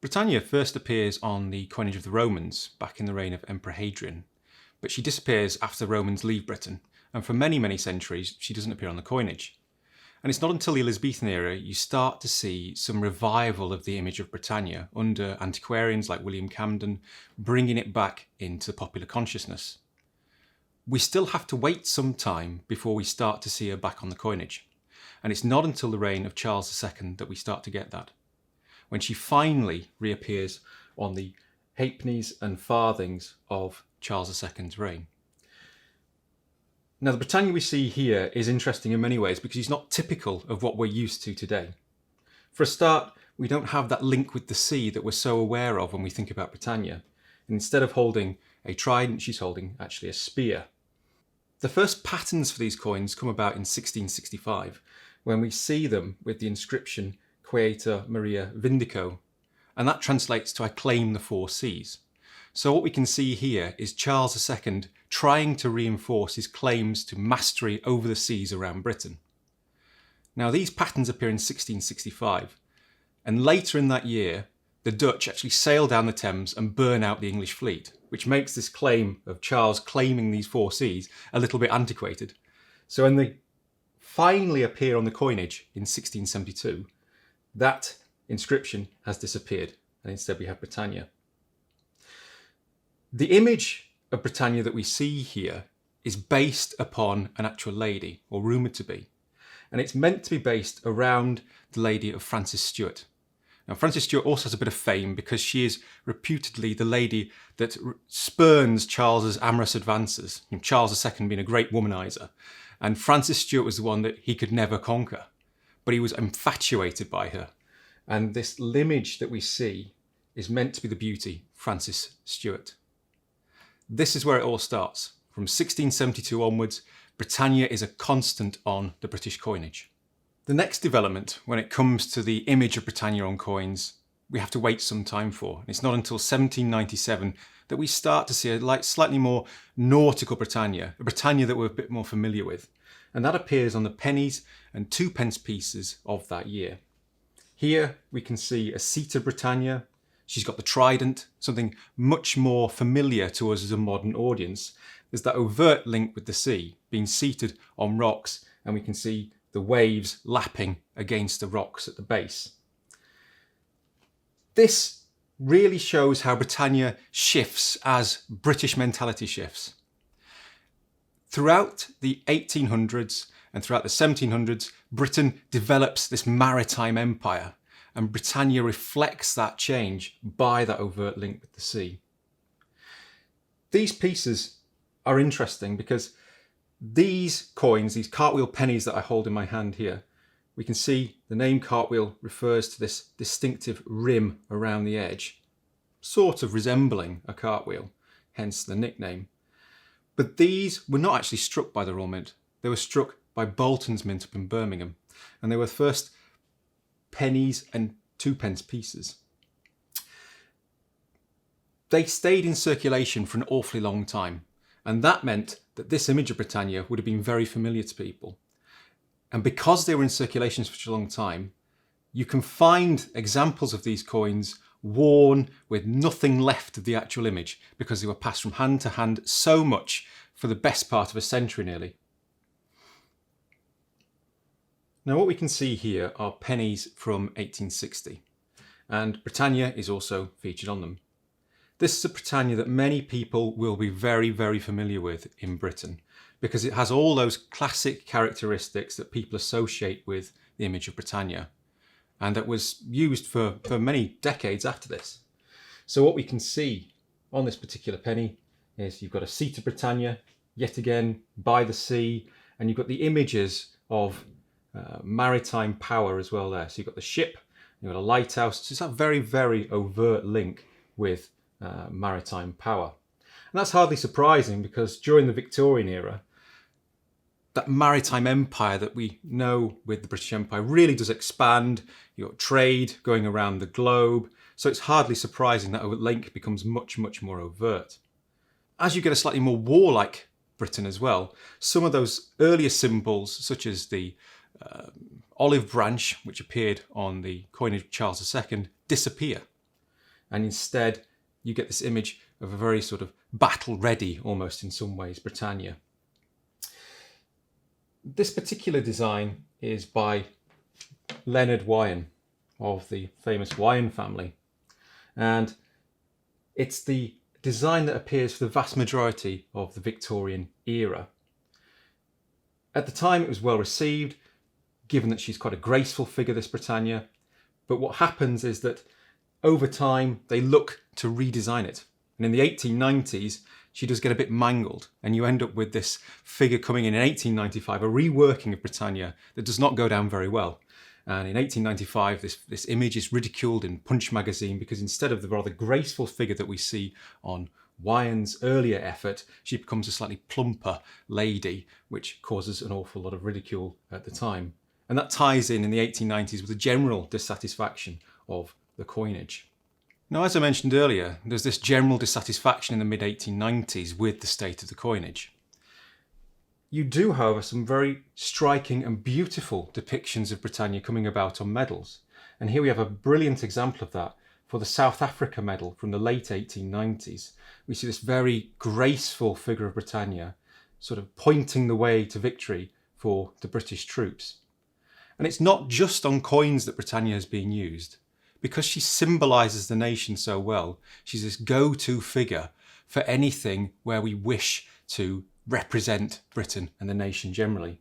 Britannia first appears on the coinage of the Romans back in the reign of Emperor Hadrian, but she disappears after the Romans leave Britain, and for many, many centuries she doesn't appear on the coinage. And it's not until the Elizabethan era you start to see some revival of the image of Britannia under antiquarians like William Camden, bringing it back into popular consciousness. We still have to wait some time before we start to see her back on the coinage, and it's not until the reign of Charles II that we start to get that, when she finally reappears on the halfpennies and farthings of Charles II's reign. Now, the Britannia we see here is interesting in many ways because it's not typical of what we're used to today. For a start, we don't have that link with the sea that we're so aware of when we think about Britannia. And instead of holding a trident, she's holding actually a spear. The first patterns for these coins come about in 1665, when we see them with the inscription Quieta Maria Vindico, and that translates to I claim the four seas. So what we can see here is Charles II trying to reinforce his claims to mastery over the seas around Britain. Now, these patterns appear in 1665, and later in that year the Dutch actually sail down the Thames and burn out the English fleet, which makes this claim of Charles claiming these four seas a little bit antiquated. So when they finally appear on the coinage in 1672, that inscription has disappeared, and instead we have Britannia. The image of Britannia that we see here is based upon an actual lady, or rumoured to be, and it's meant to be based around the lady of Frances Stuart. Now, Frances Stuart also has a bit of fame because she is reputedly the lady that spurns Charles's amorous advances, Charles II being a great womaniser, and Frances Stuart was the one that he could never conquer. But he was infatuated by her. And this image that we see is meant to be the beauty, Frances Stuart. This is where it all starts. From 1672 onwards, Britannia is a constant on the British coinage. The next development, when it comes to the image of Britannia on coins, we have to wait some time for. It's not until 1797 that we start to see a slightly more nautical Britannia, a Britannia that we're a bit more familiar with. And that appears on the pennies and 2p pieces of that year. Here we can see a seated Britannia. She's got the trident, something much more familiar to us as a modern audience. There's that overt link with the sea, being seated on rocks, and we can see the waves lapping against the rocks at the base. This really shows how Britannia shifts as British mentality shifts. Throughout the 1800s and throughout the 1700s, Britain develops this maritime empire, and Britannia reflects that change by that overt link with the sea. These pieces are interesting because these coins, these cartwheel pennies that I hold in my hand here, we can see the name cartwheel refers to this distinctive rim around the edge, sort of resembling a cartwheel, hence the nickname. But these were not actually struck by the Royal Mint. They were struck by Bolton's Mint up in Birmingham, and they were first pennies and 2p pieces. They stayed in circulation for an awfully long time, and that meant that this image of Britannia would have been very familiar to people. And because they were in circulation for such a long time, you can find examples of these coins worn with nothing left of the actual image because they were passed from hand to hand so much for the best part of a century nearly. Now what we can see here are pennies from 1860, and Britannia is also featured on them. This is a Britannia that many people will be very, very familiar with in Britain because it has all those classic characteristics that people associate with the image of Britannia, and that was used for many decades after this. So what we can see on this particular penny is you've got a seated Britannia, yet again by the sea, and you've got the images of maritime power as well there. So you've got the ship, you've got a lighthouse. So it's that very, very overt link with maritime power. And that's hardly surprising because during the Victorian era, that maritime empire that we know with the British Empire really does expand. You've got trade going around the globe. So it's hardly surprising that a link becomes much, much more overt. As you get a slightly more warlike Britain as well, some of those earlier symbols, such as the olive branch, which appeared on the coinage of Charles II, disappear. and instead you get this image of a very sort of battle-ready, almost in some ways, Britannia. This particular design is by Leonard Wyon of the famous Wyon family, and it's the design that appears for the vast majority of the Victorian era. At the time it was well received, given that she's quite a graceful figure, this Britannia, but what happens is that over time they look to redesign it, and in the 1890s she does get a bit mangled, and you end up with this figure coming in 1895, a reworking of Britannia that does not go down very well. And in 1895, this image is ridiculed in Punch magazine because instead of the rather graceful figure that we see on Wyon's earlier effort, she becomes a slightly plumper lady, which causes an awful lot of ridicule at the time. And that ties in the 1890s with a general dissatisfaction of the coinage. Now, as I mentioned earlier, there's this general dissatisfaction in the mid-1890s with the state of the coinage. You do, however, some very striking and beautiful depictions of Britannia coming about on medals. And here we have a brilliant example of that for the South Africa medal from the late 1890s. We see this very graceful figure of Britannia sort of pointing the way to victory for the British troops. And it's not just on coins that Britannia is being used. Because she symbolises the nation so well, she's this go-to figure for anything where we wish to represent Britain and the nation generally.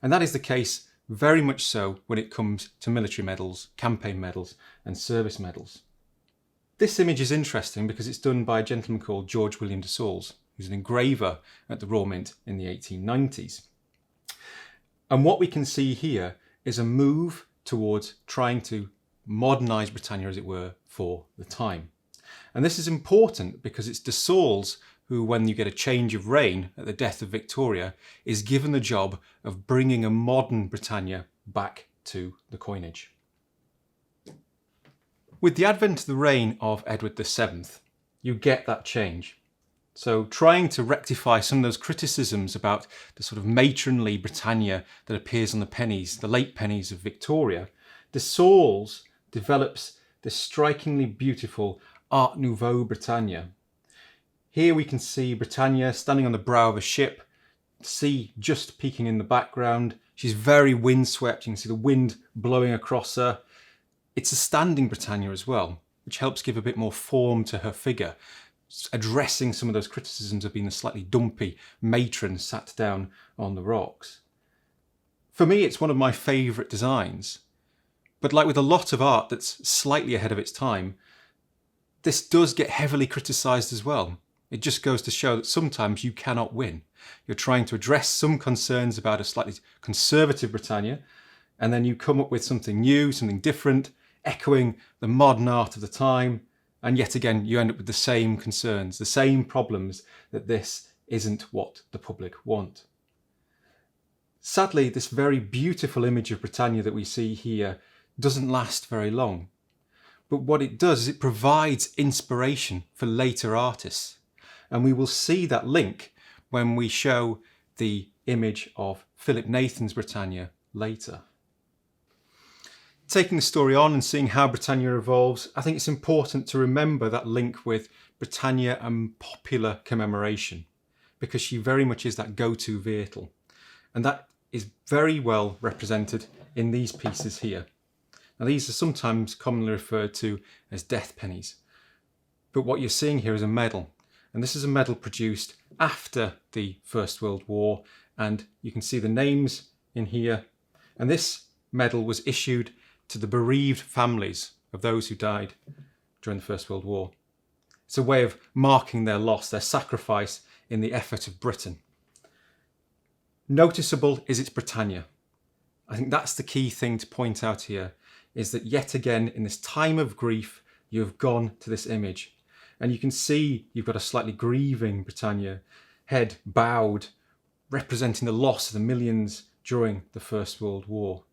And that is the case very much so when it comes to military medals, campaign medals and service medals. This image is interesting because it's done by a gentleman called George William de Saules, who's an engraver at the Royal Mint in the 1890s. And what we can see here is a move towards trying to modernise Britannia, as it were, for the time. And this is important because it's de Saules who, when you get a change of reign at the death of Victoria, is given the job of bringing a modern Britannia back to the coinage. With the advent of the reign of Edward VII, you get that change. So trying to rectify some of those criticisms about the sort of matronly Britannia that appears on the pennies, the late pennies of Victoria, de Saules develops this strikingly beautiful Art Nouveau Britannia. Here we can see Britannia standing on the brow of a ship, sea just peeking in the background. She's very windswept, you can see the wind blowing across her. It's a standing Britannia as well, which helps give a bit more form to her figure, addressing some of those criticisms of being a slightly dumpy matron sat down on the rocks. For me, it's one of my favourite designs. But like with a lot of art that's slightly ahead of its time, this does get heavily criticised as well. It just goes to show that sometimes you cannot win. You're trying to address some concerns about a slightly conservative Britannia, and then you come up with something new, something different, echoing the modern art of the time, and yet again you end up with the same concerns, the same problems, that this isn't what the public want. Sadly, this very beautiful image of Britannia that we see here doesn't last very long. But what it does is it provides inspiration for later artists. And we will see that link when we show the image of Philip Nathan's Britannia later. Taking the story on and seeing how Britannia evolves, I think it's important to remember that link with Britannia and popular commemoration, because she very much is that go-to vehicle. And that is very well represented in these pieces here. Now, these are sometimes commonly referred to as death pennies. But what you're seeing here is a medal. And this is a medal produced after the First World War. And you can see the names in here. And this medal was issued to the bereaved families of those who died during the First World War. It's a way of marking their loss, their sacrifice in the effort of Britain. Noticeable is its Britannia. I think that's the key thing to point out here, is that yet again, in this time of grief, you have gone to this image. And you can see you've got a slightly grieving Britannia, head bowed, representing the loss of the millions during the First World War.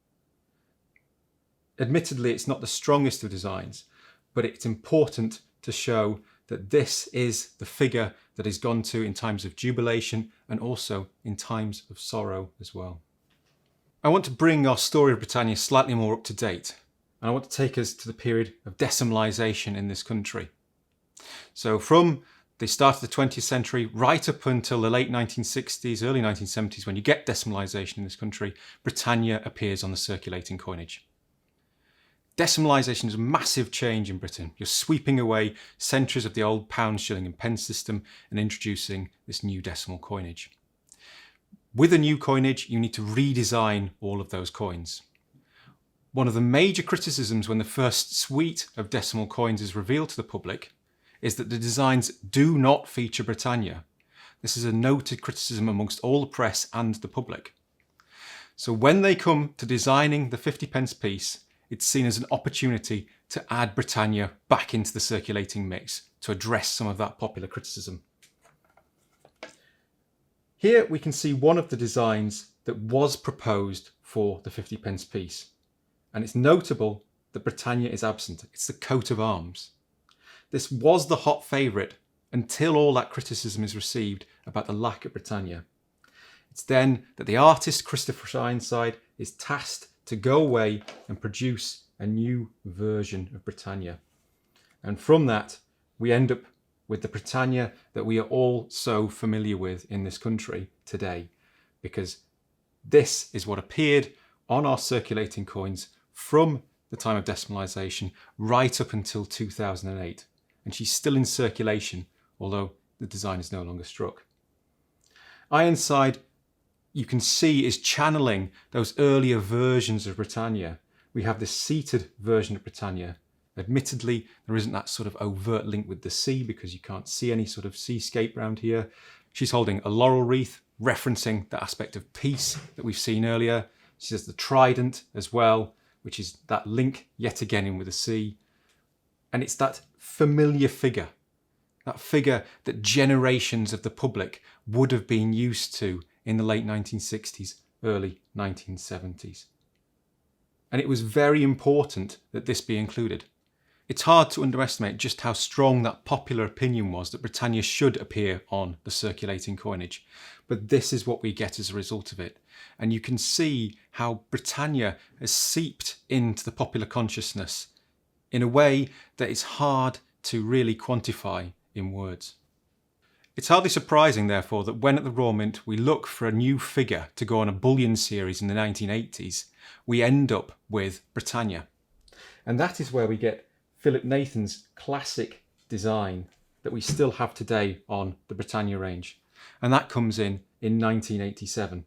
Admittedly, it's not the strongest of designs, but it's important to show that this is the figure that is gone to in times of jubilation and also in times of sorrow as well. I want to bring our story of Britannia slightly more up to date. and I want to take us to the period of decimalisation in this country. So from the start of the 20th century right up until the late 1960s, early 1970s, when you get decimalisation in this country, Britannia appears on the circulating coinage. Decimalisation is a massive change in Britain. You're sweeping away centuries of the old pound, shilling and pence system and introducing this new decimal coinage. With a new coinage, you need to redesign all of those coins. One of the major criticisms when the first suite of decimal coins is revealed to the public is that the designs do not feature Britannia. This is a noted criticism amongst all the press and the public. So when they come to designing the 50p piece, it's seen as an opportunity to add Britannia back into the circulating mix to address some of that popular criticism. Here we can see one of the designs that was proposed for the 50p piece. And it's notable that Britannia is absent. It's the coat of arms. This was the hot favourite until all that criticism is received about the lack of Britannia. It's then that the artist Christopher Ironside is tasked to go away and produce a new version of Britannia. And from that, we end up with the Britannia that we are all so familiar with in this country today, because this is what appeared on our circulating coins from the time of decimalisation right up until 2008. And she's still in circulation, although the design is no longer struck. Ironside, you can see, is channeling those earlier versions of Britannia. We have this seated version of Britannia. Admittedly, there isn't that sort of overt link with the sea because you can't see any sort of seascape around here. She's holding a laurel wreath, referencing the aspect of peace that we've seen earlier. She has the trident as well, which is that link yet again in with the sea. And it's that familiar figure, that figure that generations of the public would have been used to in the late 1960s, early 1970s. And it was very important that this be included. It's hard to underestimate just how strong that popular opinion was that Britannia should appear on the circulating coinage. But this is what we get as a result of it. And you can see how Britannia has seeped into the popular consciousness in a way that is hard to really quantify in words. It's hardly surprising, therefore, that when at the Royal Mint we look for a new figure to go on a bullion series in the 1980s, we end up with Britannia. And that is where we get Philip Nathan's classic design that we still have today on the Britannia range. And that comes in 1987.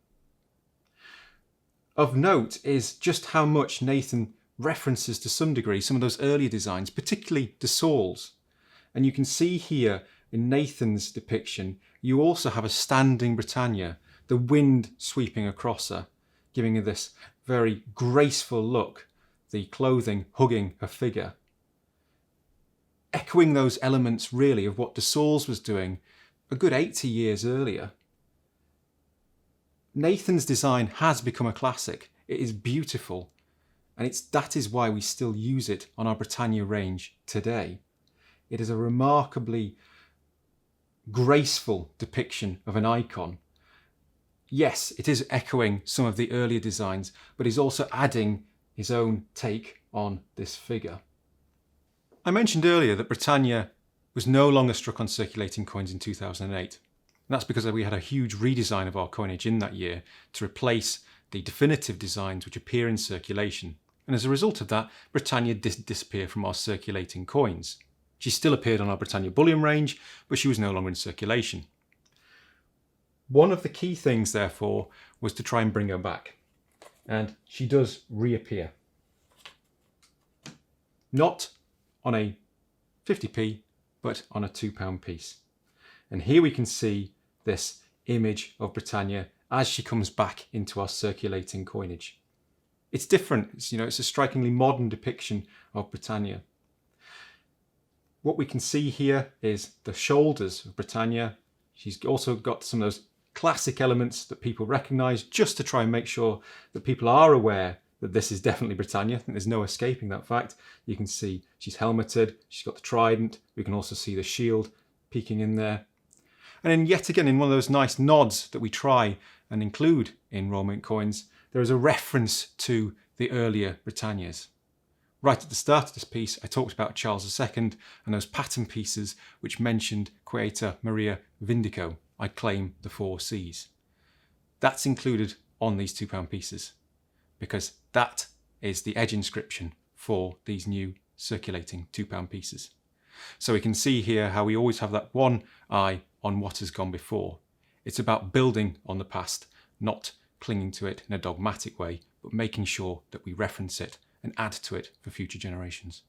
Of note is just how much Nathan references to some degree some of those earlier designs, particularly de Saulles. And you can see here in Nathan's depiction, you also have a standing Britannia, the wind sweeping across her, giving her this very graceful look, the clothing hugging her figure. Echoing those elements really of what de Saulles was doing a good 80 years earlier. Nathan's design has become a classic. It is beautiful, and that is why we still use it on our Britannia range today. It is a remarkably graceful depiction of an icon. Yes, it is echoing some of the earlier designs, but is also adding his own take on this figure. I mentioned earlier that Britannia was no longer struck on circulating coins in 2008. And that's because we had a huge redesign of our coinage in that year to replace the definitive designs which appear in circulation. And as a result of that, Britannia did disappear from our circulating coins. She still appeared on our Britannia bullion range, but she was no longer in circulation. One of the key things, therefore, was to try and bring her back. And she does reappear. Not on a 50p, but on a £2 piece. And here we can see this image of Britannia as she comes back into our circulating coinage. It's different. It's a strikingly modern depiction of Britannia. What we can see here is the shoulders of Britannia. She's also got some of those classic elements that people recognise, just to try and make sure that people are aware that this is definitely Britannia. I think there's no escaping that fact. You can see she's helmeted, she's got the trident, we can also see the shield peeking in there. And then yet again, in one of those nice nods that we try and include in Royal Mint coins, there is a reference to the earlier Britannias. Right at the start of this piece, I talked about Charles II and those pattern pieces which mentioned Quieta Maria Vindico, I claim the 4 Cs. That's included on these £2 pieces because that is the edge inscription for these new circulating £2 pieces. So we can see here how we always have that one eye on what has gone before. It's about building on the past, not clinging to it in a dogmatic way, but making sure that we reference it and add to it for future generations.